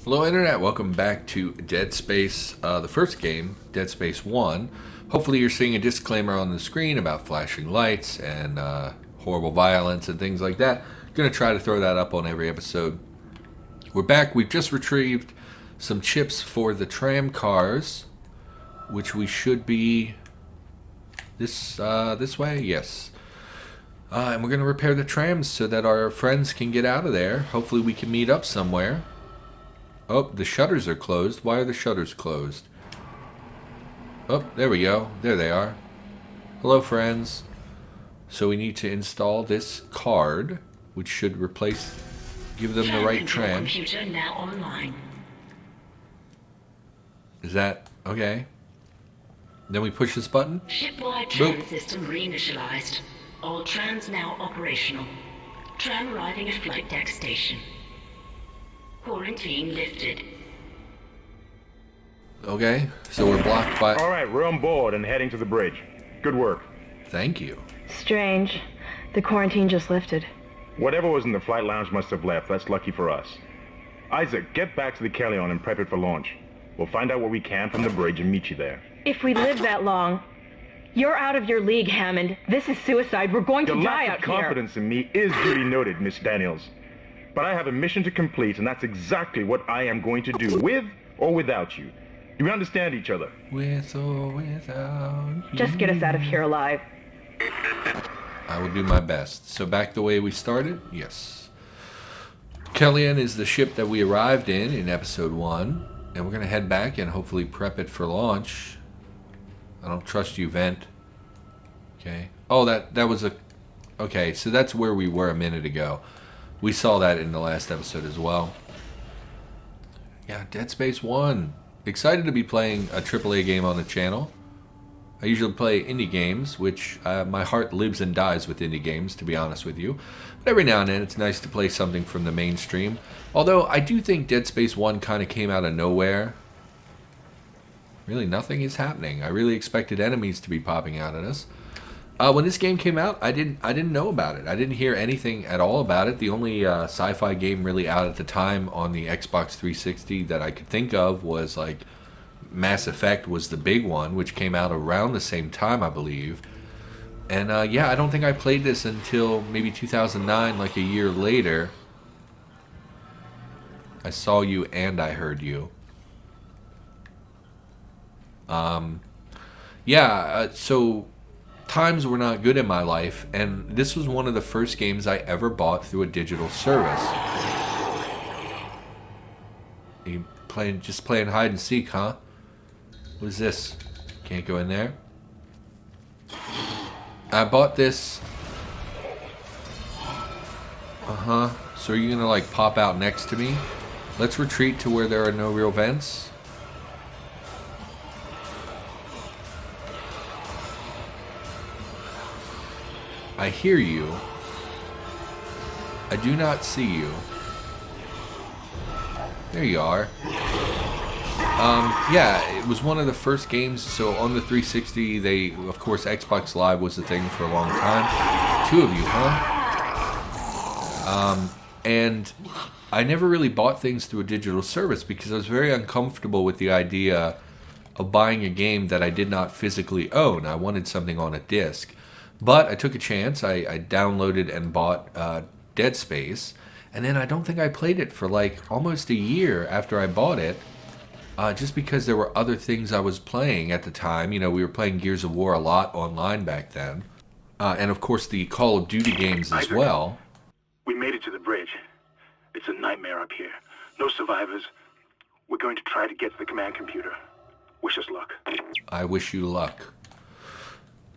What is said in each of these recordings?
Hello Internet, welcome back to Dead Space, the first game, Dead Space 1. Hopefully you're seeing a disclaimer on the screen about flashing lights and horrible violence and things like that. I'm going to try to throw that up on every episode. We're back, we've just retrieved some chips for the tram cars, which we should be this way, yes. And we're going to repair the trams so that our friends can get out of there. Hopefully we can meet up somewhere. Oh, the shutters are closed. Why are the shutters closed? Oh, there we go. There they are. Hello, friends. So we need to install this card, which should give them the right tram. Computer now online. Is that okay? Then we push this button. Shipwide tram system reinitialized. All trams now operational. Tram arriving at flight deck station. Quarantine lifted. Okay, so we're blocked by... Alright, we're on board and heading to the bridge. Good work. Thank you. Strange. The quarantine just lifted. Whatever was in the flight lounge must have left. That's lucky for us. Isaac, get back to the Kellion and prep it for launch. We'll find out what we can from the bridge and meet you there. If we live that long... You're out of your league, Hammond. This is suicide. We're going to die out here. Your lack of confidence in me is duly noted, Miss Daniels. But I have a mission to complete, and that's exactly what I am going to do, with or without you. Do we understand each other? With or without you. Just get us out of here alive. I will do my best. So back the way we started? Yes. Kellion is the ship that we arrived in episode 1. And we're going to head back and hopefully prep it for launch. I don't trust you, Vent. Okay. Oh, that was a... Okay, so that's where we were a minute ago. We saw that in the last episode as well. Yeah, Dead Space 1. Excited to be playing a AAA game on the channel. I usually play indie games, which my heart lives and dies with indie games, to be honest with you. But every now and then it's nice to play something from the mainstream. Although I do think Dead Space 1 kind of came out of nowhere. Really, nothing is happening. I really expected enemies to be popping out at us. When this game came out, I didn't know about it. I didn't hear anything at all about it. The only sci-fi game really out at the time on the Xbox 360 that I could think of was like Mass Effect was the big one, which came out around the same time, I believe. And yeah, I don't think I played this until maybe 2009, like a year later. I saw you and I heard you. So times were not good in my life, and this was one of the first games I ever bought through a digital service. You just playing hide and seek, huh? What is this? Can't go in there. I bought this. So are you gonna like pop out next to me? Let's retreat to where there are no real vents. I hear you. I do not see you. There you are. Yeah, it was one of the first games. So on the 360, of course, Xbox Live was the thing for a long time. 2 of you, huh? And I never really bought things through a digital service because I was very uncomfortable with the idea of buying a game that I did not physically own. I wanted something on a disc. But I took a chance. I downloaded and bought Dead Space. And then I don't think I played it for like almost a year after I bought it. Just because there were other things I was playing at the time. You know, we were playing Gears of War a lot online back then. And of course the Call of Duty games as well. We made it to the bridge. It's a nightmare up here. No survivors. We're going to try to get to the command computer. Wish us luck. I wish you luck.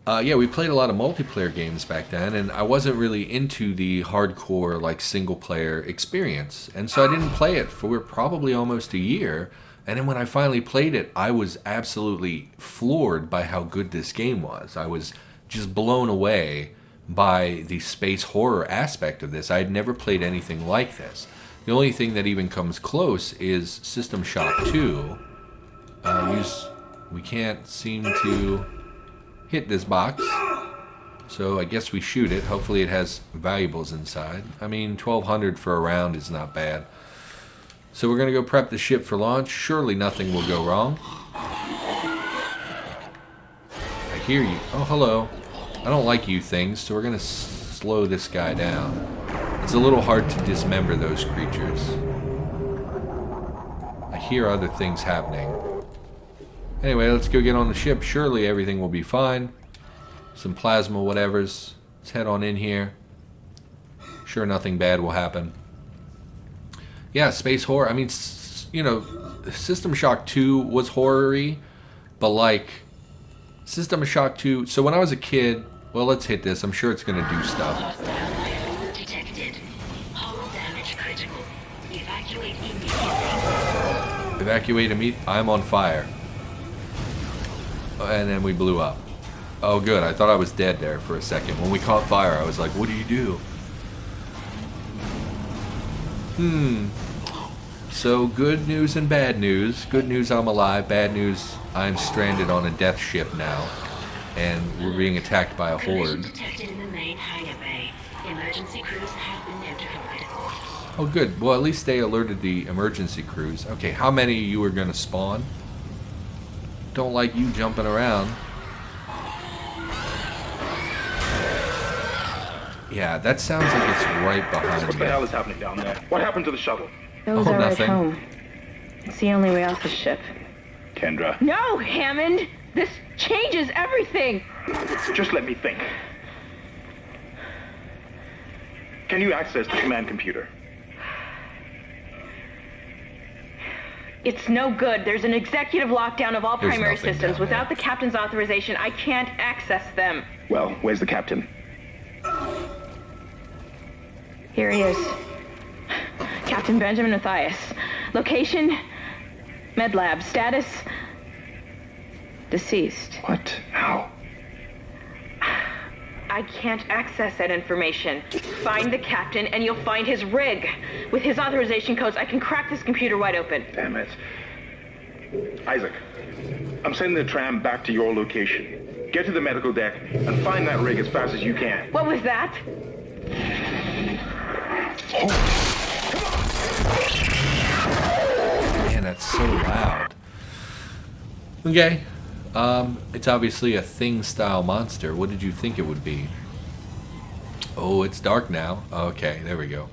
Yeah, we played a lot of multiplayer games back then, and I wasn't really into the hardcore, like, single-player experience. And so I didn't play it for probably almost a year. And then when I finally played it, I was absolutely floored by how good this game was. I was just blown away by the space horror aspect of this. I had never played anything like this. The only thing that even comes close is System Shock 2. We can't seem to hit this box, so I guess we shoot it. Hopefully it has valuables inside. I mean, 1200 for a round is not bad. So we're going to go prep the ship for launch. Surely nothing will go wrong. I hear you. Oh, hello. I don't like you things, so we're going to slow this guy down. It's a little hard to dismember those creatures. I hear other things happening. Anyway, let's go get on the ship. Surely everything will be fine. Some plasma whatevers. Let's head on in here. Sure nothing bad will happen. Yeah, space horror. I mean, you know, System Shock 2 was horror-y, but like, System Shock 2... So when I was a kid... Well, let's hit this. I'm sure it's going to do stuff. Hostile life form detected. Hull damage critical. Evacuate immediately. Evacuate immediately. I'm on fire. And then we blew up. Oh, good. I thought I was dead there for a second. When we caught fire, I was like, what do you do? So, good news and bad news. Good news, I'm alive. Bad news, I'm stranded on a death ship now. And we're being attacked by a Collision horde. detected in the main hangar bay. Emergency crews have been notified. Oh, good. Well, at least they alerted the emergency crews. Okay, how many of you are going to spawn? Don't like you jumping around. Yeah, that sounds like it's right behind What the me. hell is happening down there? What happened to the shuttle? Those Oh, are nothing. at home. It's the only way off the ship. Kendra, No, Hammond! This changes everything! just let me think. Can you access the command computer? It's no good. There's an executive lockdown of all There's primary nothing systems. down Without there. the captain's authorization, I can't access them. Well, where's the captain? Here he is. Captain Benjamin Matthias. Location? Med lab. Status? Deceased. What? How? I can't access that information. Find the captain and you'll find his rig. With his authorization codes, I can crack this computer wide open. Damn it. Isaac, I'm sending the tram back to your location. Get to the medical deck and find that rig as fast as you can. What was that? Man, that's so loud. Okay. It's obviously a thing-style monster. What did you think it would be? Oh, it's dark now. Okay, there we go.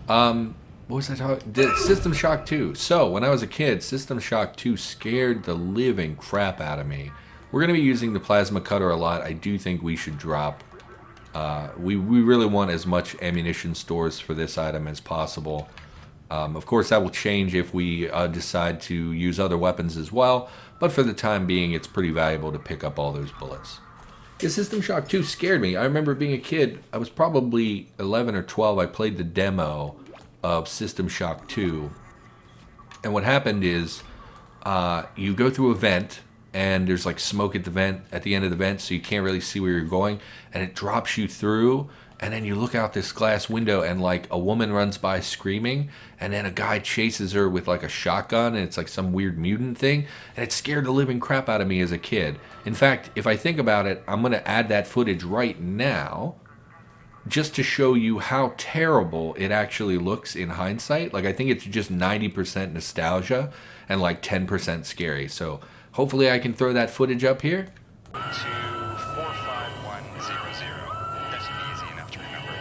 What was I talking? System Shock 2. So, when I was a kid, System Shock 2 scared the living crap out of me. We're going to be using the plasma cutter a lot. I do think we should drop. We really want as much ammunition stores for this item as possible. Of course, that will change if we decide to use other weapons as well. But for the time being, it's pretty valuable to pick up all those bullets. Yeah, System Shock 2 scared me. I remember being a kid. I was probably 11 or 12. I played the demo of System Shock 2. And what happened is you go through a vent, and there's like smoke at the vent, at the end of the vent, so you can't really see where you're going, and it drops you through, and then you look out this glass window, and like a woman runs by screaming, and then a guy chases her with like a shotgun, and it's like some weird mutant thing, and it scared the living crap out of me as a kid. In fact, if I think about it, I'm going to add that footage right now, just to show you how terrible it actually looks in hindsight. Like, I think it's just 90% nostalgia, and like 10% scary, so hopefully I can throw that footage up here. To 45100. That should be easy enough to remember.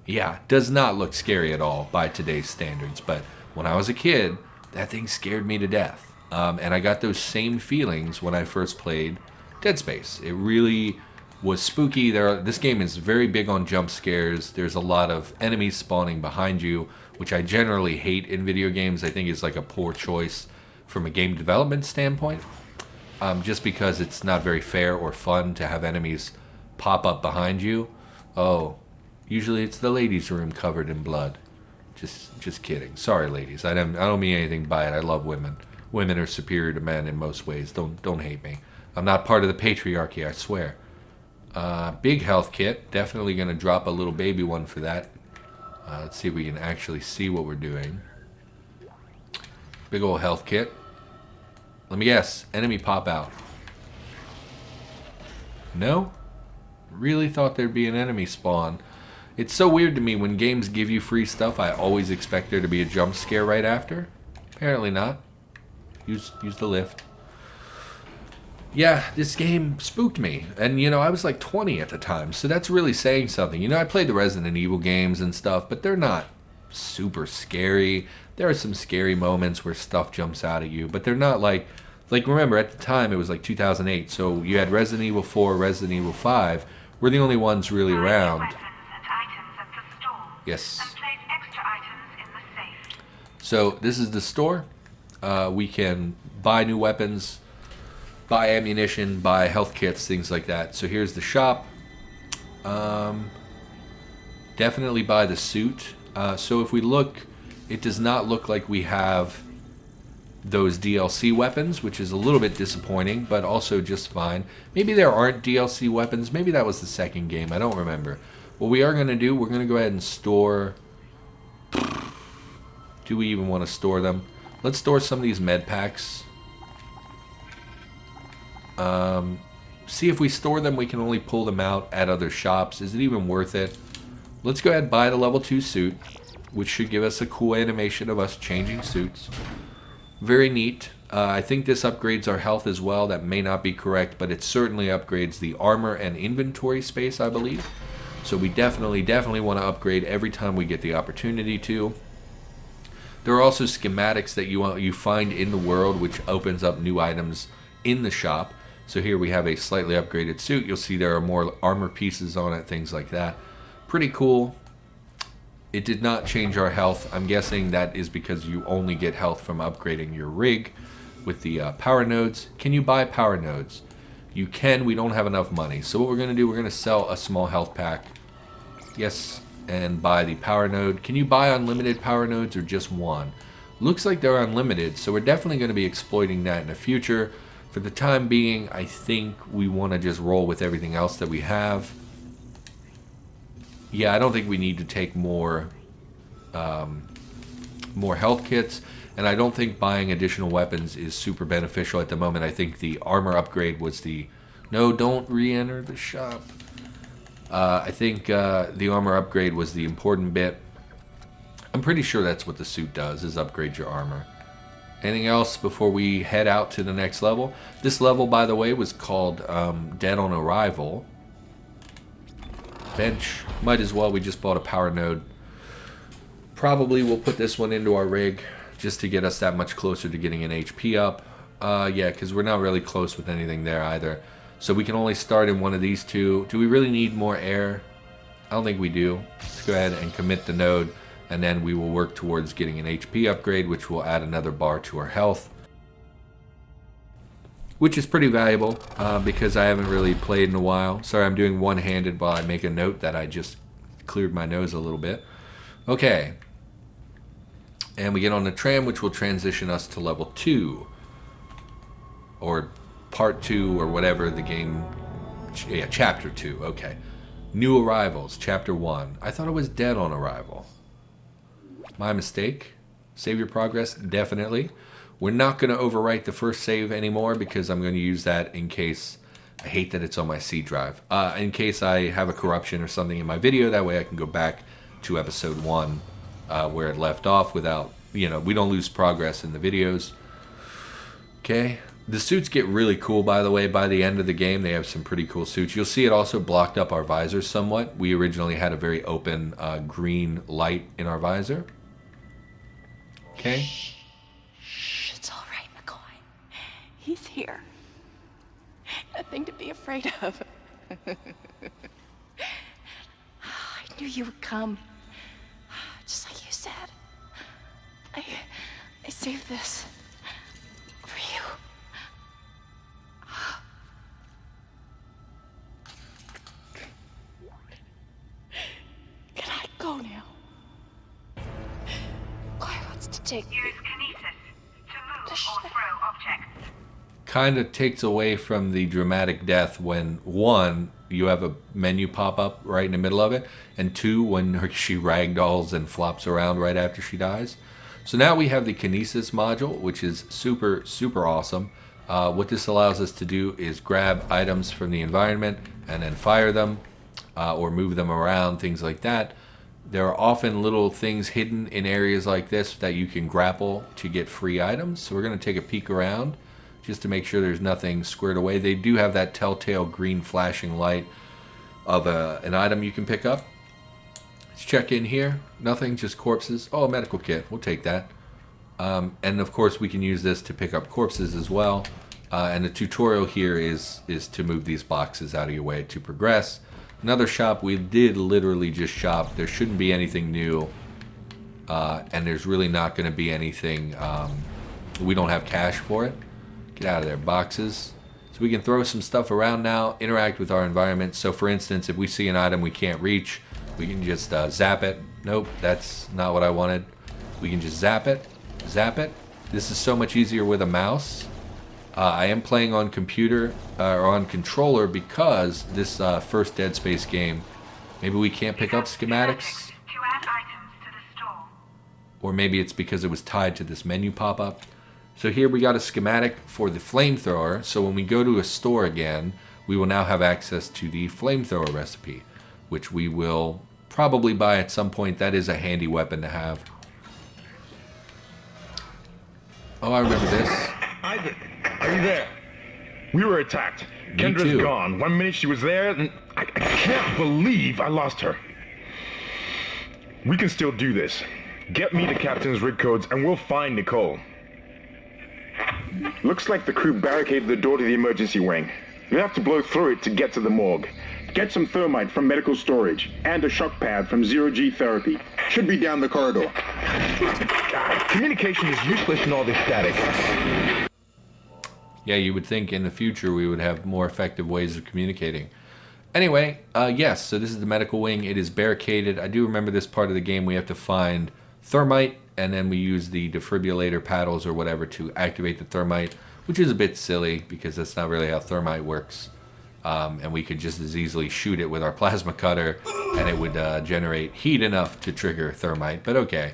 Yeah, does not look scary at all by today's standards, but when I was a kid, that thing scared me to death. And I got those same feelings when I first played Dead Space. It really was spooky. This game is very big on jump scares. There's a lot of enemies spawning behind you, which I generally hate in video games. I think it's like a poor choice from a game development standpoint, just because it's not very fair or fun to have enemies pop up behind you. Oh, usually it's the ladies' room covered in blood. Just kidding. Sorry, ladies. I don't mean anything by it. I love women. Women are superior to men in most ways. Don't hate me. I'm not part of the patriarchy, I swear. Big health kit. Definitely going to drop a little baby one for that. Let's see if we can actually see what we're doing. Big old health kit. Let me guess. Enemy pop out. No? Really thought there'd be an enemy spawn. It's so weird to me when games give you free stuff, I always expect there to be a jump scare right after. Apparently not. Use the lift. Yeah, this game spooked me. And, you know, I was like 20 at the time, so that's really saying something. You know, I played the Resident Evil games and stuff, but they're not super scary. There are some scary moments where stuff jumps out at you, but they're not like remember, at the time, it was like 2008, so you had Resident Evil 4, Resident Evil 5, were the only ones really around. Yes. So this is the store. We can buy new weapons, buy ammunition, buy health kits, things like that. So here's the shop. Definitely buy the suit. So if we look, it does not look like we have those DLC weapons, which is a little bit disappointing, but also just fine. Maybe there aren't DLC weapons. Maybe that was the second game. I don't remember. What we are going to do, we're going to go ahead and store... Do we even want to store them? Let's store some of these med packs. See if we store them, we can only pull them out at other shops. Is it even worth it? Let's go ahead and buy the level 2 suit, which should give us a cool animation of us changing suits. Very neat. I think this upgrades our health as well. That may not be correct, but it certainly upgrades the armor and inventory space, I believe. So we definitely want to upgrade every time we get the opportunity to. There are also schematics that you find in the world, which opens up new items in the shop. So here we have a slightly upgraded suit. You'll see there are more armor pieces on it, things like that. Pretty cool. It did not change our health. I'm guessing that is because you only get health from upgrading your rig with the power nodes. Can you buy power nodes? You can. We don't have enough money. So what we're going to do, we're going to sell a small health pack. Yes, and buy the power node. Can you buy unlimited power nodes or just one? Looks like they're unlimited, so we're definitely going to be exploiting that in the future. For the time being, I think we want to just roll with everything else that we have. Yeah, I don't think we need to take more health kits, and I don't think buying additional weapons is super beneficial at the moment. I think the armor upgrade was the... No, don't re-enter the shop. I think the armor upgrade was the important bit. I'm pretty sure that's what the suit does, is upgrade your armor. Anything else before we head out to the next level? This level, by the way, was called Dead on Arrival. Bench. Might as well. We just bought a power node. Probably we'll put this one into our rig just to get us that much closer to getting an HP up. Yeah, because we're not really close with anything there either. So we can only start in one of these two. Do we really need more air? I don't think we do. Let's go ahead and commit the node, and then we will work towards getting an HP upgrade, which will add another bar to our health, which is pretty valuable because I haven't really played in a while. Sorry, I'm doing one-handed while I make a note that I just cleared my nose a little bit. Okay. And we get on the tram, which will transition us to level 2. Or part 2, or whatever the game... Yeah, chapter 2. Okay. New arrivals, chapter 1. I thought it was Dead on Arrival. My mistake. Save your progress, definitely. We're not going to overwrite the first save anymore because I'm going to use that in case... I hate that it's on my C drive. In case I have a corruption or something in my video, that way I can go back to episode 1 where it left off without, you know, we don't lose progress in the videos. Okay. The suits get really cool, by the way. By the end of the game, they have some pretty cool suits. You'll see it also blocked up our visors somewhat. We originally had a very open green light in our visor. Okay. Shh, it's all right, McCoy. He's here. Nothing to be afraid of. I knew you would come. Just like you said. I saved this for you. Can I go now? Claire wants to take me. Use Kinesis to move or throw objects. Kind of takes away from the dramatic death when, 1, you have a menu pop up right in the middle of it, and 2, when she ragdolls and flops around right after she dies. So now we have the Kinesis Module, which is super, super awesome. What this allows us to do is grab items from the environment and then fire them. or move them around, things like that. There are often little things hidden in areas like this that you can grapple to get free items. So we're going to take a peek around just to make sure there's nothing squared away. They do have that telltale green flashing light of an item you can pick up. Let's check in here. Nothing, just corpses. Oh, a medical kit. We'll take that. And of course we can use this to pick up corpses as well. And the tutorial here is to move these boxes out of your way to progress. Another shop, we did literally just shop. There shouldn't be anything new. And there's really not going to be anything. We don't have cash for it. Get out of there, boxes. So we can throw some stuff around now, interact with our environment. So for instance, if we see an item we can't reach, we can just zap it. Nope, that's not what I wanted. We can just zap it. Zap it. This is so much easier with a mouse. I am playing on computer or on controller because this first Dead Space game, maybe we can't pick up schematics, To add items to the store. or maybe it's because it was tied to this menu pop-up. So here we got a schematic for the flamethrower. So when we go to a store again, we will now have access to the flamethrower recipe, which we will probably buy at some point. That is a handy weapon to have. Oh, I remember this. Isaac, are you there? We were attacked. Me Kendra's too. gone. 1 minute she was there, and I can't believe I lost her. We can still do this. Get me the captain's rig codes, and we'll find Nicole. Looks like the crew barricaded the door to the emergency wing. You have to blow through it to get to the morgue. Get some thermite from medical storage, and a shock pad from zero-G therapy. Should be down the corridor. Communication is useless in all this static. Yeah, you would think in the future we would have more effective ways of communicating. Anyway, yes, so this is the medical wing. It is barricaded. I do remember this part of the game. We have to find thermite, and then we use the defibrillator paddles or whatever to activate the thermite, which is a bit silly because that's not really how thermite works. And we could just as easily shoot it with our plasma cutter, and it would generate heat enough to trigger thermite. But okay,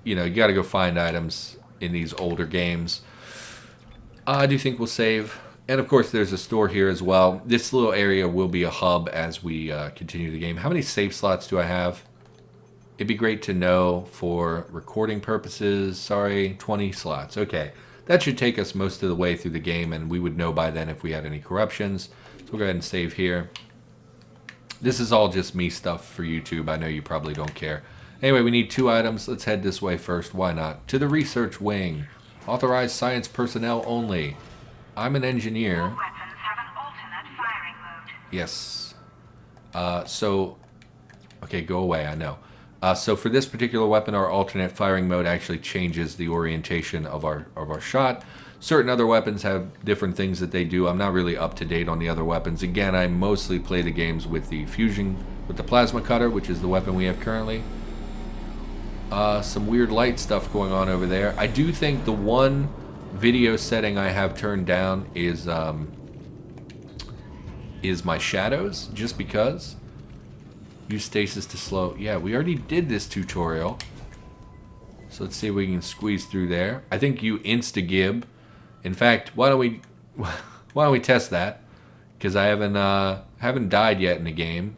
you know, you got to go find items in these older games. I do think we'll save. And of course, there's a store here as well. This little area will be a hub as we continue the game. How many save slots do I have? It'd be great to know for recording purposes. Sorry, 20 slots. Okay. That should take us most of the way through the game, and we would know by then if we had any corruptions. So we'll go ahead and save here. This is all just me stuff for YouTube. I know you probably don't care. Anyway, we need 2 items. Let's head this way first. Why not? To the research wing. Authorized science personnel only. I'm an engineer. All weapons have an alternate firing mode. Yes. Okay, go away, I know. So for this particular weapon, our alternate firing mode actually changes the orientation of our shot. Certain other weapons have different things that they do. I'm not really up to date on the other weapons. Again, I mostly play the games with the fusion, with the plasma cutter, which is the weapon we have currently. Some weird light stuff going on over there. I do think the one video setting I have turned down is my shadows, just because. Use stasis to slow. Yeah, we already did this tutorial. So let's see if we can squeeze through there. I think you insta-gib. In fact, why don't we test that? Because I haven't died yet in the game.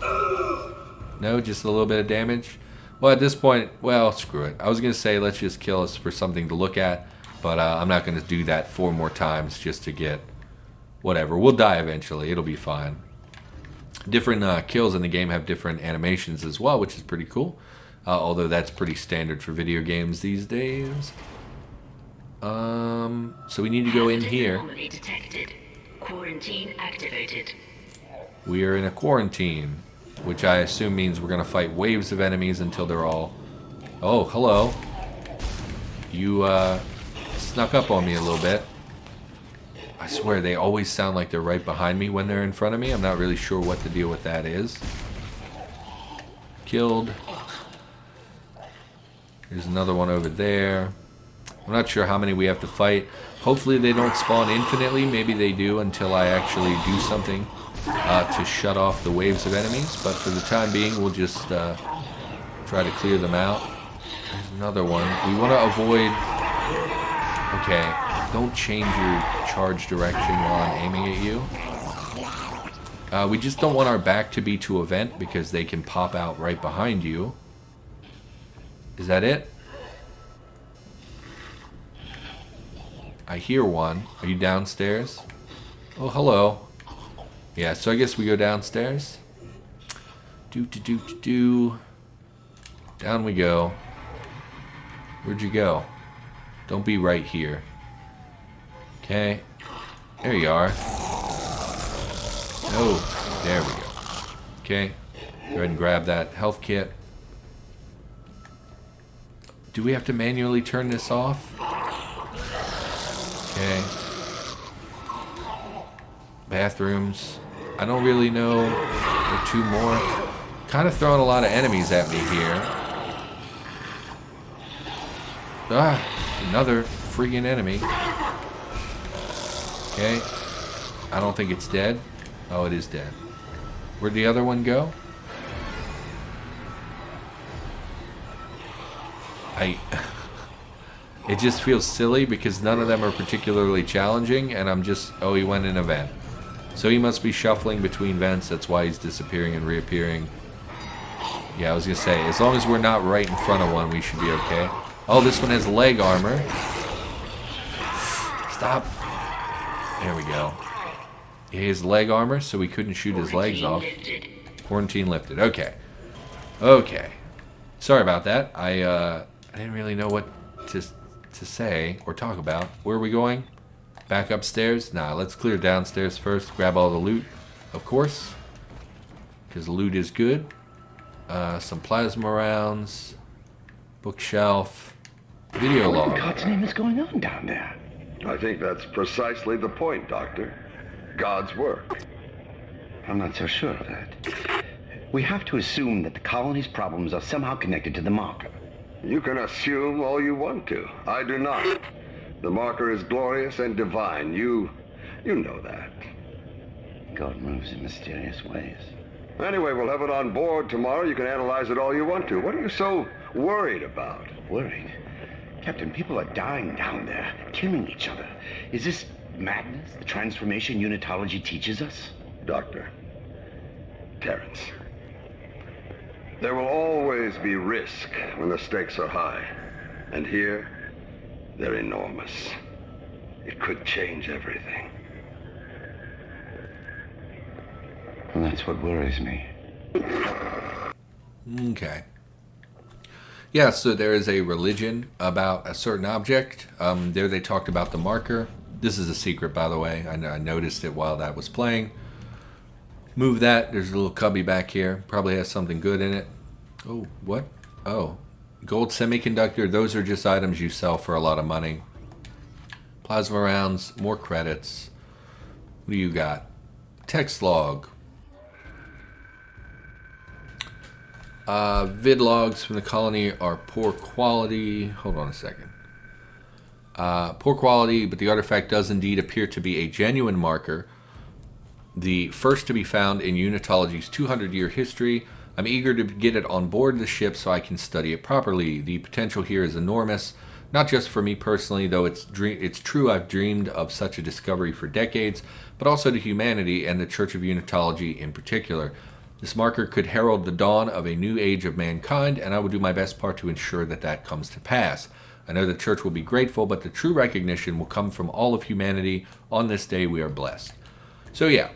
No, just a little bit of damage. Well, at this point, well, screw it. I was gonna say let's just kill us for something to look at, but I'm not gonna do that 4 more times just to get whatever. We'll die eventually. It'll be fine. Different kills in the game have different animations as well, which is pretty cool. Although that's pretty standard for video games these days. So we need to go in here. Anomaly detected. Quarantine activated. We are in a quarantine, which I assume means we're going to fight waves of enemies until they're all... Oh, hello. You snuck up on me a little bit. I swear they always sound like they're right behind me when they're in front of me. I'm not really sure what the deal with that is. Killed. There's another one over there. I'm not sure how many we have to fight. Hopefully they don't spawn infinitely. Maybe they do until I actually do something to shut off the waves of enemies. But for the time being, we'll just try to clear them out. There's another one. We want to avoid... Okay, don't change your charge direction while I'm aiming at you. We just don't want our back to be to a vent because they can pop out right behind you. Is that it? I hear one. Are you downstairs? Oh, hello. Yeah, so I guess we go downstairs. Down we go. Where'd you go? Don't be right here. Okay. There you are. Oh, there we go. Okay. Go ahead and grab that health kit. Do we have to manually turn this off? Okay. Bathrooms. I don't really know. There are 2 more. Kind of throwing a lot of enemies at me here. Ah, another freaking enemy. Okay. I don't think it's dead. Oh, it is dead. Where'd the other one go? It just feels silly because none of them are particularly challenging, and I'm just... Oh, he went in a vent. So he must be shuffling between vents. That's why he's disappearing and reappearing. Yeah, I was going to say, as long as we're not right in front of one, we should be okay. Oh, this one has leg armor. Stop. There we go. He has leg armor, so we couldn't shoot his legs off. Quarantine lifted. Okay. Okay. Sorry about that. I didn't really know what to say or talk about. Where are we going? Back upstairs? Nah, let's clear downstairs first. Grab all the loot, of course, because loot is good. Some plasma rounds, bookshelf, video log. What in God's name is going on down there? I think that's precisely the point, Doctor. God's work. I'm not so sure of that. We have to assume that the colony's problems are somehow connected to the marker. You can assume all you want to. I do not. The marker is glorious and divine. You know that. God moves in mysterious ways. Anyway, we'll have it on board tomorrow. You can analyze it all you want to. What are you so worried about? Worried? Captain, people are dying down there, killing each other. Is this madness, the transformation unitology teaches us? Doctor. Terrence. There will always be risk when the stakes are high. And here, they're enormous. It could change everything. Well, that's what worries me. Okay. Yeah, so there is a religion about a certain object. There they talked about the marker. This is a secret, by the way. I noticed it while that was playing. Move that. There's a little cubby back here. Probably has something good in it. Oh, what? Oh, gold semiconductor. Those are just items you sell for a lot of money. Plasma rounds. More credits. What do you got? Text log. Vid logs from the colony are poor quality. Hold on a second. Poor quality, but the artifact does indeed appear to be a genuine marker. The first to be found in Unitology's 200-year history. I'm eager to get it on board the ship so I can study it properly. The potential here is enormous, not just for me personally, though it's true I've dreamed of such a discovery for decades, but also to humanity and the Church of Unitology in particular. This marker could herald the dawn of a new age of mankind, and I will do my best part to ensure that that comes to pass. I know the Church will be grateful, but the true recognition will come from all of humanity. On this day, we are blessed. So yeah,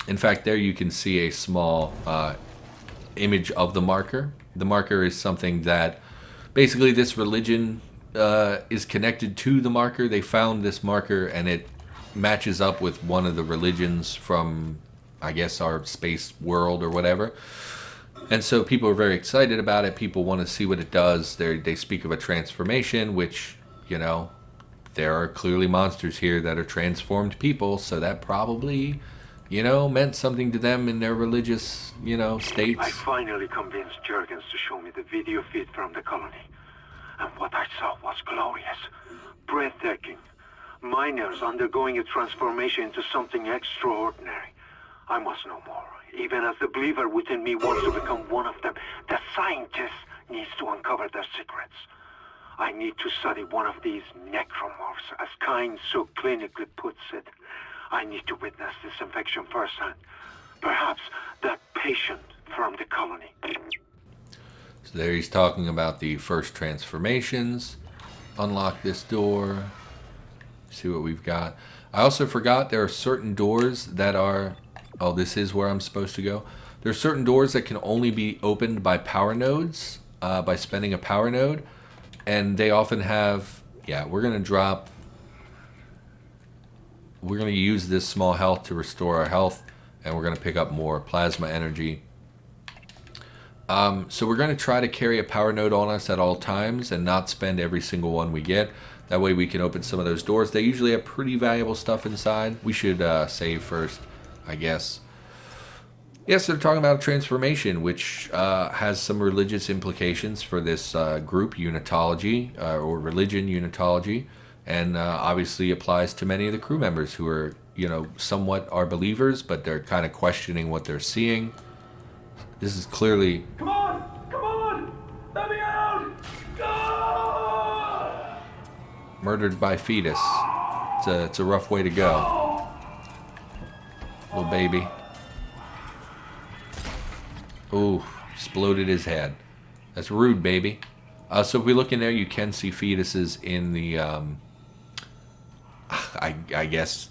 in fact, there you can see a small image of the marker. The marker is something that basically this religion is connected to the marker. They found this marker, and it matches up with one of the religions from, I guess, our space world or whatever. And so people are very excited about it. People want to see what it does. They speak of a transformation, which, you know, there are clearly monsters here that are transformed people. So that probably, you know, meant something to them in their religious, you know, states. I finally convinced Jurgens to show me the video feed from the colony. And what I saw was glorious, breathtaking. Miners undergoing a transformation into something extraordinary. I must know more. Even as the believer within me wants to become one of them, the scientist needs to uncover their secrets. I need to study one of these necromorphs, as Kyne so clinically puts it. I need to witness this infection firsthand. Perhaps that patient from the colony. So there he's talking about the first transformations. Unlock this door. See what we've got. I also forgot there are certain doors that are... Oh, this is where I'm supposed to go. There are certain doors that can only be opened by power nodes, by spending a power node. And they often have... Yeah, we're going to drop... We're going to use this small health to restore our health. And we're going to pick up more plasma energy. So we're going to try to carry a power node on us at all times and not spend every single one we get. That way we can open some of those doors. They usually have pretty valuable stuff inside. We should save first, I guess. Yes, they're talking about transformation, which has some religious implications for this group, Unitology, or religion Unitology. And obviously applies to many of the crew members who are, you know, somewhat are believers, but they're kind of questioning what they're seeing. This is clearly... Come on! Come on! Let me out! Ah! Murdered by Fetus. It's a rough way to go. Little baby. Ooh, exploded his head. That's rude, baby. So if we look in there, you can see fetuses in the... I guess...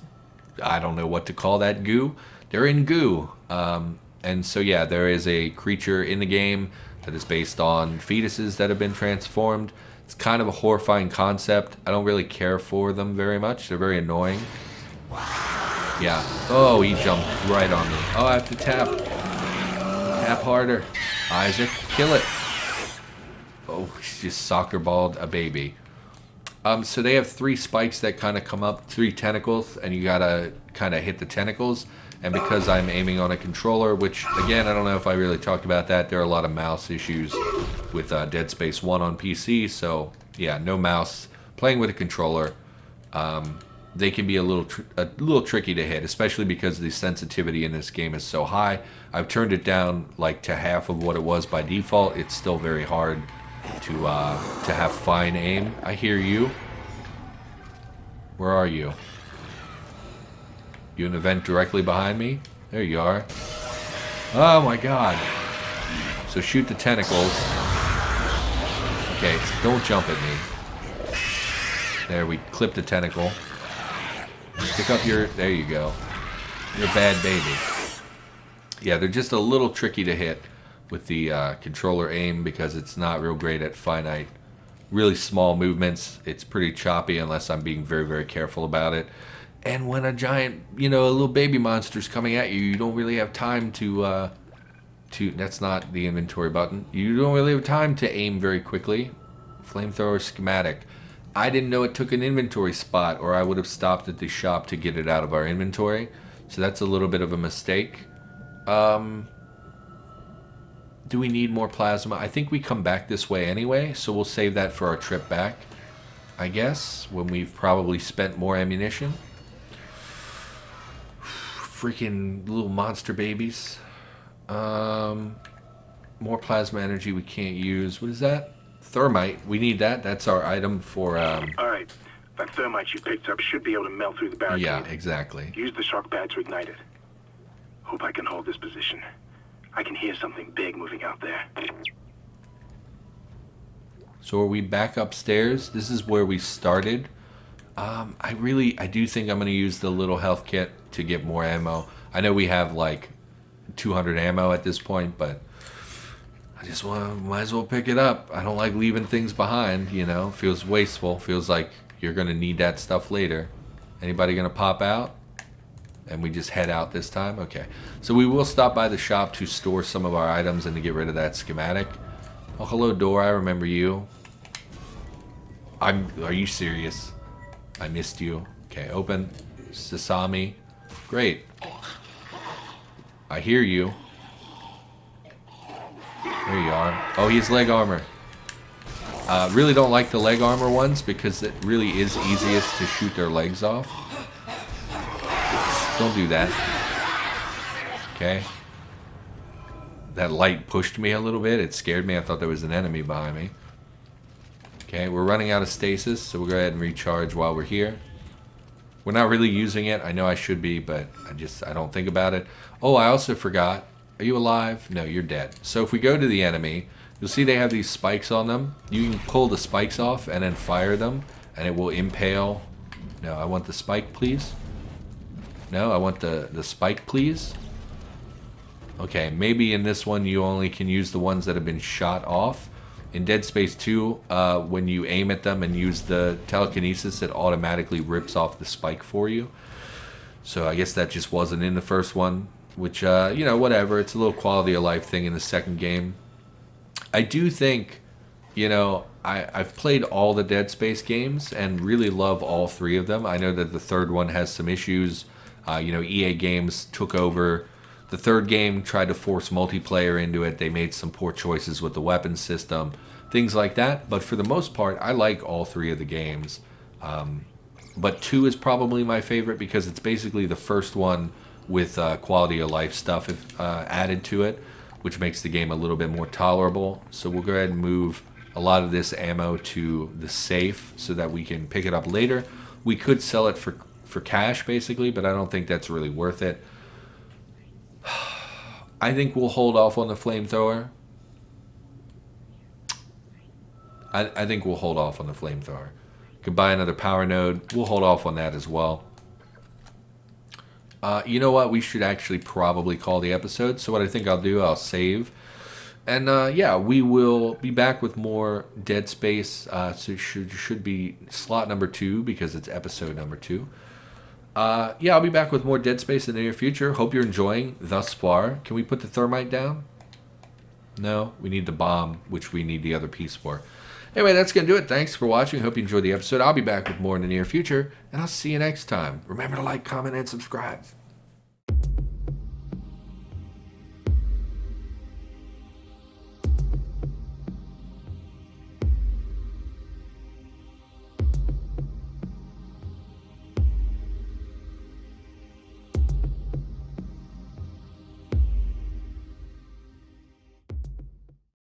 I don't know what to call that goo. They're in goo. And so, yeah, there is a creature in the game that is based on fetuses that have been transformed. It's kind of a horrifying concept. I don't really care for them very much. They're very annoying. Yeah. Oh, he jumped right on me. Oh, I have to tap. Tap harder. Isaac, kill it. Oh, he just soccer balled a baby. So they have 3 spikes that kind of come up, 3 tentacles, and you gotta kind of hit the tentacles. And because I'm aiming on a controller, which, again, I don't know if I really talked about that. There are a lot of mouse issues with Dead Space 1 on PC. So, yeah, no mouse. Playing with a controller, they can be a little tricky to hit, especially because the sensitivity in this game is so high. I've turned it down like to half of what it was by default. It's still very hard to have fine aim. I hear you. Where are you? You in an event directly behind me? There you are. Oh my god. So shoot the tentacles. Okay, so don't jump at me. There, we clipped the tentacle. Pick up your... There you go. You're a bad baby. Yeah, they're just a little tricky to hit with the controller aim because it's not real great at finite, really small movements. It's pretty choppy unless I'm being very, very careful about it. And when a giant, you know, a little baby monster's coming at you, you don't really have time to that's not the inventory button. You don't really have time to aim very quickly. Flamethrower schematic. I didn't know it took an inventory spot, or I would have stopped at the shop to get it out of our inventory. So that's a little bit of a mistake. Do we need more plasma? I think we come back this way anyway, so we'll save that for our trip back, I guess, when we've probably spent more ammunition. Freaking little monster babies. More plasma energy we can't use. What is that? Thermite. We need that. That's our item for... Alright. That thermite you picked up should be able to melt through the barricade. Yeah, exactly. Use the shock pad to ignite it. Hope I can hold this position. I can hear something big moving out there. So are we back upstairs? This is where we started. I do think I'm going to use the little health kit to get more ammo. I know we have like 200 ammo at this point, but I just might as well pick it up. I don't like leaving things behind, you know. Feels wasteful. Feels like you're going to need that stuff later. Anybody going to pop out? And we just head out this time? Okay. So we will stop by the shop to store some of our items and to get rid of that schematic. Oh, hello, door. I remember you. Are you serious? I missed you. Okay, open. Sesame. Great. I hear you. There you are. Oh, he has leg armor. Really don't like the leg armor ones because it really is easiest to shoot their legs off. Don't do that. Okay. That light pushed me a little bit. It scared me. I thought there was an enemy behind me. Okay, we're running out of stasis, so we'll go ahead and recharge while we're here. We're not really using it. I know I should be, but I don't think about it. Oh, I also forgot. Are you alive? No, you're dead. So if we go to the enemy, you'll see they have these spikes on them. You can pull the spikes off and then fire them, and it will impale. No, I want the spike, please. No, I want the spike, please. Okay, maybe in this one you only can use the ones that have been shot off. In Dead Space 2, when you aim at them and use the telekinesis, it automatically rips off the spike for you. So I guess that just wasn't in the first one, which, you know, whatever. It's a little quality of life thing in the second game. I do think, you know, I've played all the Dead Space games and really love all three of them. I know that the third one has some issues. You know, EA Games took over. The third game tried to force multiplayer into it. They made some poor choices with the weapon system, things like that. But for the most part, I like all three of the games. But 2 is probably my favorite because it's basically the first one with quality of life stuff added to it, which makes the game a little bit more tolerable. So we'll go ahead and move a lot of this ammo to the safe so that we can pick it up later. We could sell it for cash, basically, but I don't think that's really worth it. I think we'll hold off on the flamethrower. I think we'll hold off on the flamethrower. Could buy another power node. We'll hold off on that as well. You know what? We should actually probably call the episode. So what I think I'll do, I'll save. And yeah, we will be back with more Dead Space. So it should be slot number 2 because it's episode number 2. Yeah, I'll be back with more Dead Space in the near future. Hope you're enjoying thus far. Can we put the thermite down? No, we need the bomb, which we need the other piece for. Anyway, that's going to do it. Thanks for watching. Hope you enjoyed the episode. I'll be back with more in the near future, and I'll see you next time. Remember to like, comment, and subscribe.